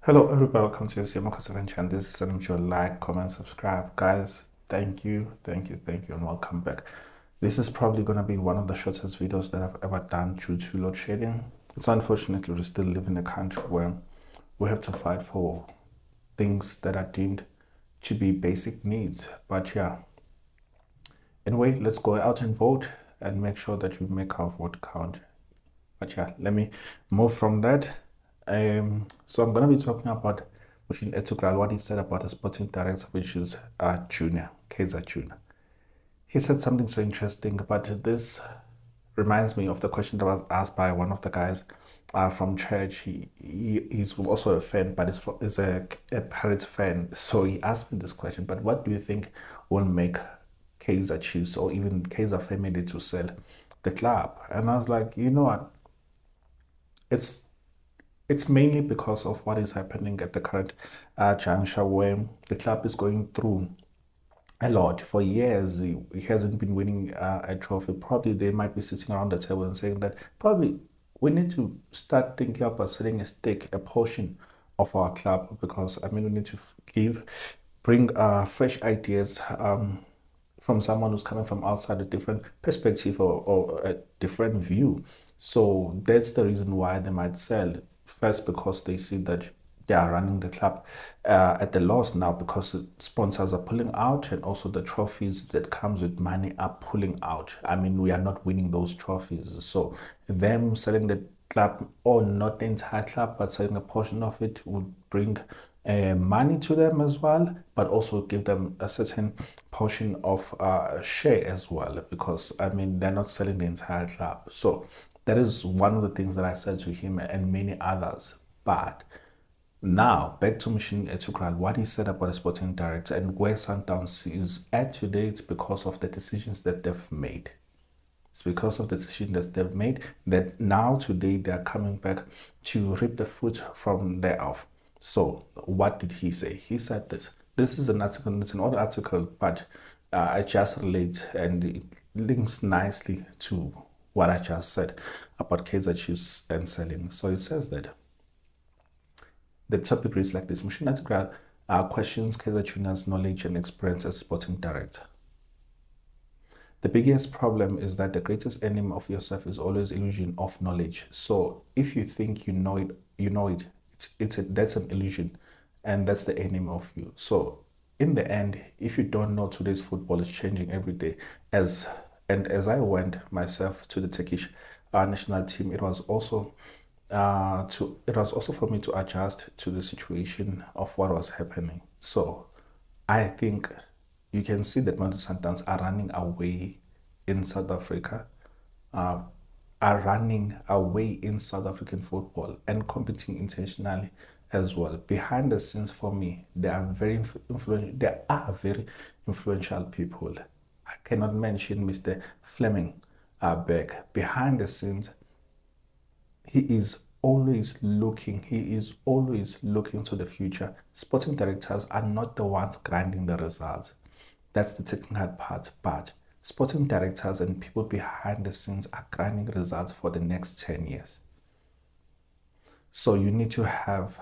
Hello everybody, welcome to Amakhosi channel. This is Make sure like, comment, subscribe. Guys, thank you, and welcome back. This is probably gonna be one of the shortest videos that I've ever done due to load shedding. It's unfortunately we still live in a country where we have to fight for things that are deemed to be basic needs. But yeah. Anyway, let's go out and vote and make sure that we make our vote count. But yeah, let me move from that. So I'm going to be talking about Muhsin Ertugral, what he said about the sporting director, which is Junior, Kaizer Junior. He said something so interesting, but this reminds me of the question that was asked by one of the guys from church. He's also a fan, but is a Pirates fan. So he asked me this question, but what do you think will make Kaizer choose or even Kaizer family to sell the club? And I was like, you know what? It's mainly because of what is happening at the current juncture where the club is going through a lot. For years, he hasn't been winning a trophy. Probably they might be sitting around the table and saying that probably we need to start thinking about selling a stake, a portion of our club, because I mean we need to bring fresh ideas from someone who's coming from outside, a different perspective or a different view. So that's the reason why they might sell. First, because they see that they are running the club at the loss now because the sponsors are pulling out, and also the trophies that comes with money are pulling out. I mean, we are not winning those trophies. So them selling the club, or not the entire club, but selling a portion of it, would bring money to them as well, but also give them a certain portion of share as well, because I mean they're not selling the entire club. So that is one of the things that I said to him and many others. But now back to Muhsin Ertugral, what he said about the sporting director and where Sundowns is at today. It's because of the decisions that they've made. It's because of the decision that they've made that now today they're coming back to reap the fruit from thereof. So what did he say? He said this. This is an article, it's an old article, but I just relate and it links nicely to what I just said about Kaizer Chiefs and selling. So it says that the topic reads like this: Muhsin Ertugral questions Kaizer Junior's knowledge and experience as sporting director. The biggest problem is that the greatest enemy of yourself is always illusion of knowledge. So if you think you know it, you know it. That's an illusion, and that's the enemy of you. So in the end, if you don't know, today's football is changing every day. As I went myself to the Turkish national team, it was also for me to adjust to the situation of what was happening. So I think you can see that Mountain Sundowns are running away in South Africa, are running away in South African football and competing internationally as well. Behind the scenes, for me, they are very influential. They are very influential people. I cannot mention Mr. Fleming Beck. Behind the scenes, he is always looking to the future. Sporting directors are not the ones grinding the results. That's the technical part. But sporting directors and people behind the scenes are grinding results for the next 10 years. So you need to have,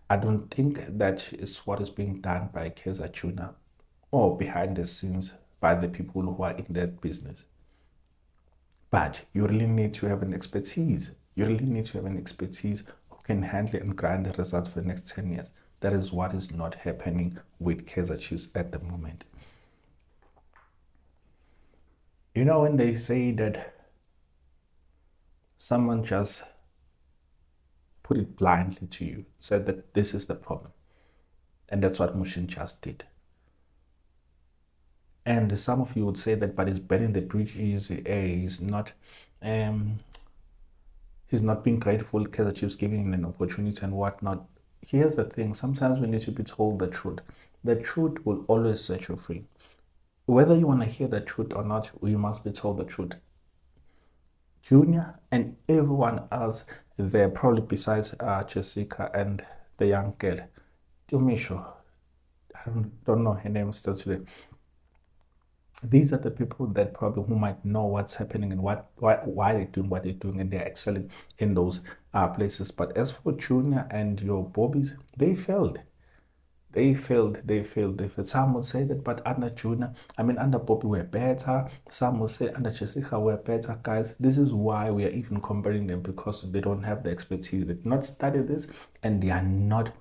I don't think that is what is being done by Kaizer Junior or behind the scenes by the people who are in that business. But you really need to have an expertise. You really need to have an expertise who can handle and grind the results for the next 10 years. That is what is not happening with Kaizer Chiefs at the moment. You know, when they say that someone just put it blindly to you, said that this is the problem. And that's what Muhsin just did. And some of you would say that, but he's burning the bridges. He's not being grateful. Kaizer Chiefs giving him an opportunity and whatnot. Here's the thing: sometimes we need to be told the truth. The truth will always set you free. Whether you want to hear the truth or not, you must be told the truth. Junior and everyone else there, probably besides Jessica and the young girl, Tumisho, I don't know her name still today. These are the people that probably who might know what's happening and why they're doing what they're doing, and they're excelling in those places. But as for Junior and your Bobbies, they failed. They failed. Some will say that, but under Junior, I mean, under Bobby, we're better. Some will say under Jessica, we're better, guys. This is why we are even comparing them, because they don't have the expertise. They did not study this, and they are not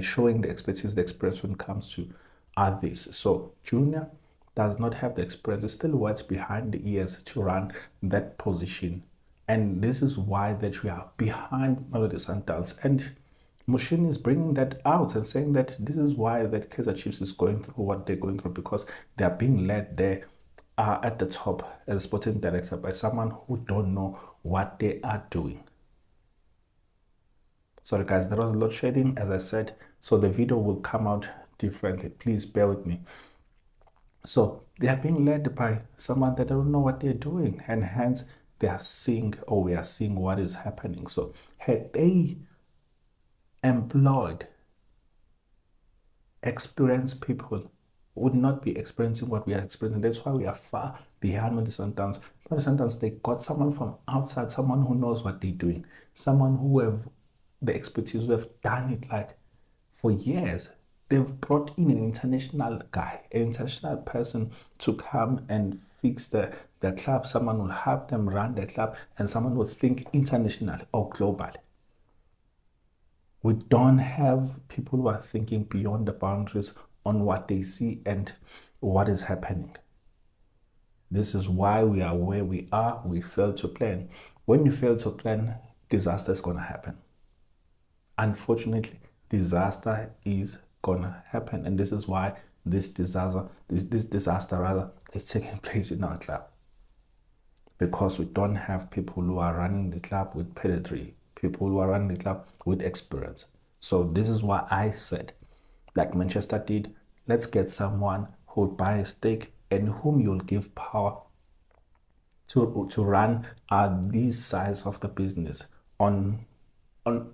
showing the expertise, the experience when it comes to others. So Junior does not have the experience. It's still what's behind the ears to run that position. And this is why that we are behind Melody Sundowns. And Muhsin is bringing that out and saying that this is why that Kaizer Chiefs is going through what they're going through, because they are being led there at the top as a sporting director by someone who don't know what they are doing. Sorry guys, there was load shedding as I said, so the video will come out differently. Please bear with me. So they are being led by someone that don't know what they're doing, and hence they are seeing, or we are seeing what is happening. So had they employed experienced people, would not be experiencing what we are experiencing. That's why we are far behind with the Sundowns. But the Sundowns, they got someone from outside, someone who knows what they're doing, someone who have the expertise, who have done it like for years. They've brought in an international guy, an international person to come and fix the club. Someone will help them run the club, and someone will think international or global. We don't have people who are thinking beyond the boundaries on what they see and what is happening. This is why we are where we are. We fail to plan. When you fail to plan, disaster is going to happen. Unfortunately, disaster is going to happen. And this is why this disaster rather, is taking place in our club. Because we don't have people who are running the club with pedigree, people who are running the club with experience. So this is why I said, like Manchester did, let's get someone who would buy a stake and whom you'll give power to run these sides of the business on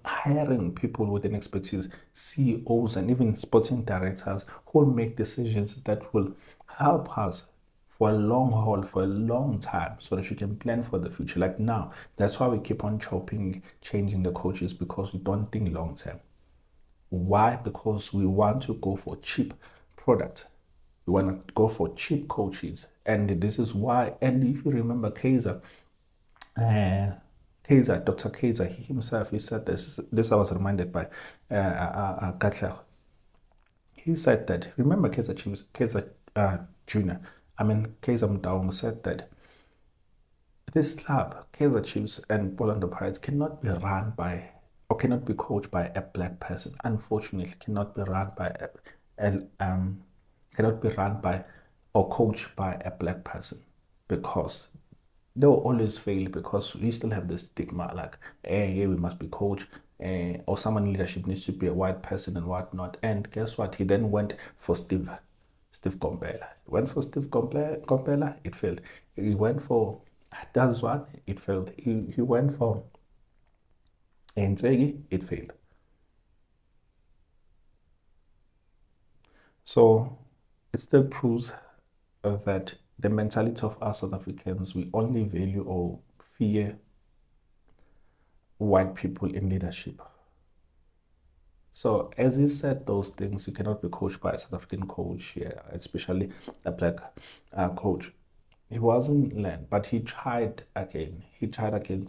hiring people with an expertise, CEOs and even sporting directors who will make decisions that will help us for a long haul, for a long time, so that you can plan for the future. Like now, that's why we keep on chopping, changing the coaches, because we don't think long term. Why? Because we want to go for cheap products. We want to go for cheap coaches. And this is why, and if you remember Kaizer, Dr. Kaizer, he himself, he said this I was reminded by Katla. He said that, remember Kaizer Chiefs, Kaizer Jr., I mean, Kaizer Mdaung said that this club, Kaizer Chiefs and Orlando Pirates, cannot be run by, or cannot be coached by a black person. Unfortunately, cannot be run by cannot be run by or coached by a black person, because they will always fail, because we still have this stigma like, yeah, we must be coached, or someone in leadership needs to be a white person and whatnot. And guess what? He then went for Steve Kompela. He went for Steve Kompela, it failed. He went for that's one, it failed. He went for Enzegi, it failed. So it still proves that the mentality of us South Africans, we only value or fear white people in leadership. So as he said those things, you cannot be coached by a South African coach here, especially a black coach. He wasn't learned, but he tried again. He tried again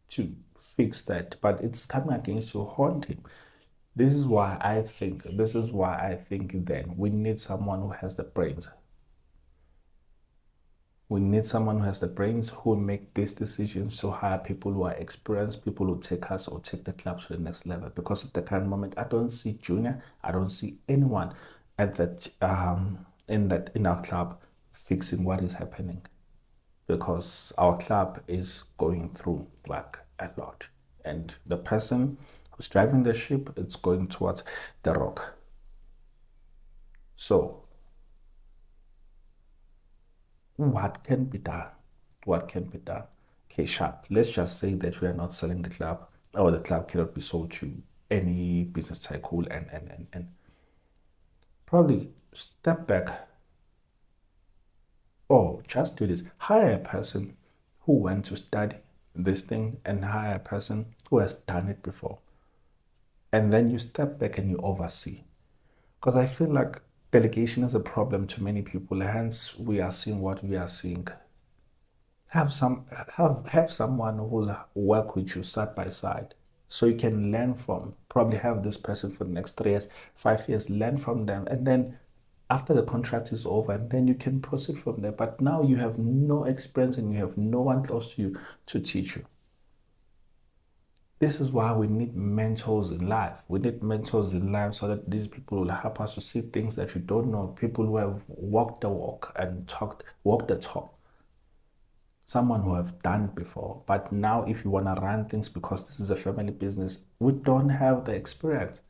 to fix that, but it's coming against to haunt him. This is why I think then we need someone who has the brains. We need someone who has the brains, who will make these decisions, to hire people who are experienced, people who take us or take the club to the next level. Because at the current moment, I don't see Junior, I don't see anyone at that in our club fixing what is happening, because our club is going through like a lot, and the person who's driving the ship, it's going towards the rock. So what can be done? What can be done? Okay, sharp. Let's just say that we are not selling the club, or the club cannot be sold to any business tycoon and Probably step back or just do this. Hire a person who went to study this thing and hire a person who has done it before. And then you step back and you oversee. Because I feel like delegation is a problem to many people, hence we are seeing what we are seeing. Have some have someone who will work with you side by side so you can learn from, probably have this person for the next 3 years, 5 years, learn from them, and then after the contract is over, then you can proceed from there. But now you have no experience and you have no one close to you to teach you. This is why we need mentors in life. We need mentors in life so that these people will help us to see things that you don't know. People who have walked the walk and walked the talk. Someone who have done it before. But now if you want to run things because this is a family business, we don't have the experience.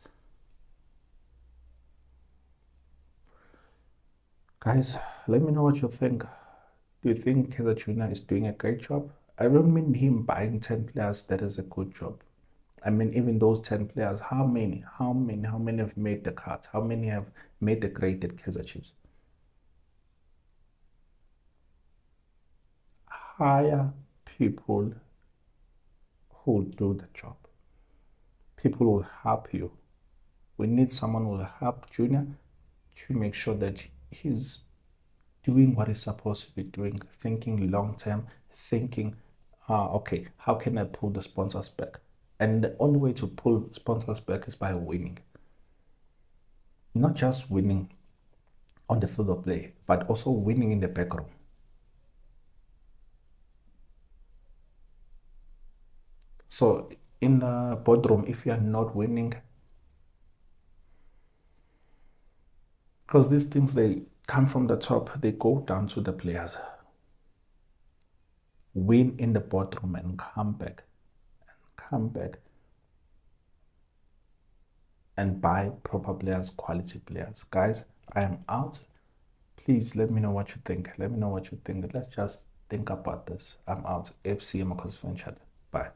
Guys, let me know what you think. Do you think Kaizer Junior is doing a great job? I don't mean him buying 10 players, that is a good job. I mean, even those 10 players, how many have made the cuts? How many have made the grade at Kaizer Chiefs? Hire people who will do the job. People will help you. We need someone who will help Junior to make sure that he's doing what he's supposed to be doing, thinking long term, thinking, okay, how can I pull the sponsors back? And the only way to pull sponsors back is by winning. Not just winning on the field of play, but also winning in the back room. So in the boardroom, if you are not winning, because these things they come from the top, they go down to the players. Win in the boardroom and come back and buy proper players, quality players. Guys, I am out. Please let me know what you think. Let me know what you think. Let's just think about this. I'm out. FC Amakhosi fan. Bye.